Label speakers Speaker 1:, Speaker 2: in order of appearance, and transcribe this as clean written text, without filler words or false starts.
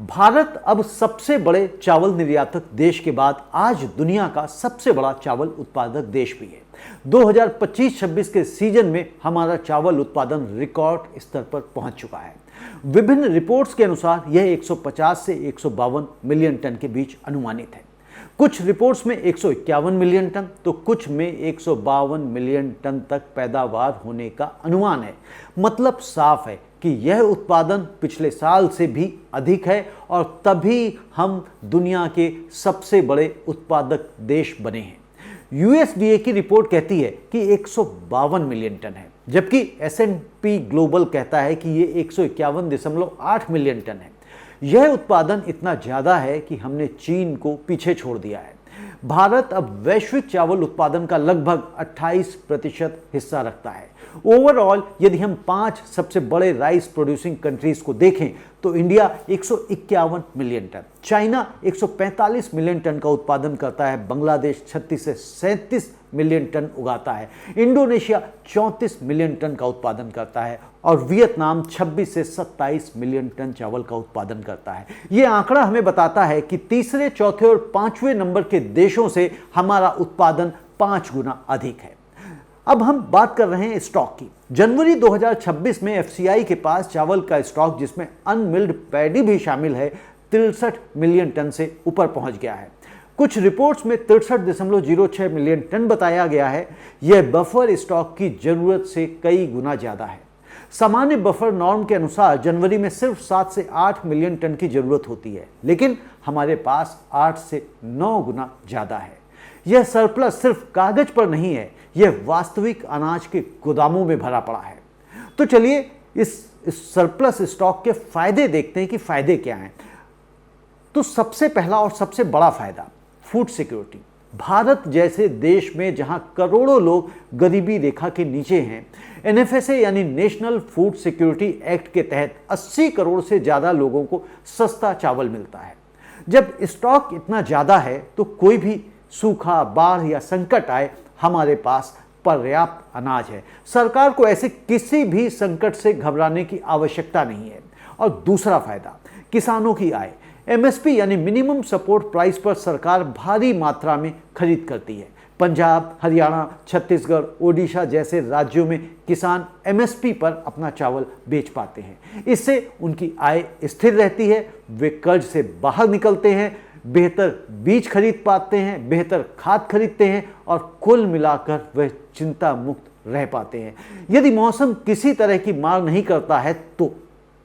Speaker 1: भारत अब सबसे बड़े चावल निर्यातक देश के बाद आज दुनिया का सबसे बड़ा चावल उत्पादक देश भी है। 2025-26 के सीजन में हमारा चावल उत्पादन रिकॉर्ड स्तर पर पहुंच चुका है। विभिन्न रिपोर्ट्स के अनुसार यह 150 से 152 मिलियन टन के बीच अनुमानित है। कुछ रिपोर्ट्स में 151 मिलियन टन तो कुछ में 152 मिलियन टन तक पैदावार होने का अनुमान है। मतलब साफ है कि यह उत्पादन पिछले साल से भी अधिक है और तभी हम दुनिया के सबसे बड़े उत्पादक देश बने हैं। यूएसडीए की रिपोर्ट कहती है कि 152 मिलियन टन है, जबकि एस&पी ग्लोबल कहता है कि ये 151.8 मिलियन टन है। यह उत्पादन इतना ज़्यादा है कि हमने चीन को पीछे छोड़ दिया है। भारत अब वैश्विक चावल उत्पादन का लगभग 28% हिस्सा रखता है। ओवरऑल यदि हम 5 सबसे बड़े राइस प्रोड्यूसिंग कंट्रीज को देखें तो India 151 million ton, China 145 million ton का उत्पादन करता है, बांग्लादेश 36 से 37 मिलियन टन उगाता है, इंडोनेशिया 34 मिलियन टन का उत्पादन करता है और वियतनाम 26 से 27 मिलियन टन चावल का उत्पादन करता है। ये आंकड़ा हमें बताता है कि तीसरे, चौथे और पांचवें नंबर के देशों से हमारा उत्पादन 5 गुना अधिक है। अब हम बात कर रहे हैं स्टॉक की। जनवरी 2026 में एफसीआई के पास चावल का स्टॉक, जिसमें अनमिल्ड पैडी भी शामिल है, 63 मिलियन टन से ऊपर पहुंच गया है। कुछ रिपोर्ट्स में 63.06 मिलियन टन बताया गया है। यह बफर स्टॉक की जरूरत से कई गुना ज़्यादा है। सामान्य बफर नॉर्म के अनुसार जनवरी में सिर्फ 7 से 8 मिलियन टन की जरूरत होती है, लेकिन हमारे पास 8 से 9 गुना ज़्यादा है। यह सरप्लस सिर्फ कागज पर नहीं है, यह वास्तविक अनाज के गोदामों में भरा पड़ा है। तो चलिए इस सरप्लस स्टॉक के फायदे देखते हैं कि फायदे क्या हैं। तो सबसे पहला और सबसे बड़ा फायदा फूड सिक्योरिटी। भारत जैसे देश में जहां करोड़ों लोग गरीबी रेखा के नीचे हैं, एनएफएसए यानी नेशनल फूड सिक्योरिटी एक्ट के तहत 80 करोड़ से ज़्यादा लोगों को सस्ता चावल मिलता है। जब स्टॉक इतना ज़्यादा है तो कोई भी सूखा, बाढ़ या संकट आए, हमारे पास पर्याप्त अनाज है। सरकार को ऐसे किसी भी संकट से घबराने की आवश्यकता नहीं है। और दूसरा फायदा, किसानों की आय। एमएसपी यानी मिनिमम सपोर्ट प्राइस पर सरकार भारी मात्रा में खरीद करती है। पंजाब, हरियाणा, छत्तीसगढ़, ओडिशा जैसे राज्यों में किसान एमएसपी पर अपना चावल बेच पाते हैं। इससे उनकी आय स्थिर रहती है, वे कर्ज से बाहर निकलते हैं, बेहतर बीज खरीद पाते हैं, बेहतर खाद खरीदते हैं और कुल मिलाकर वह चिंता मुक्त रह पाते हैं। यदि मौसम किसी तरह की मार नहीं करता है तो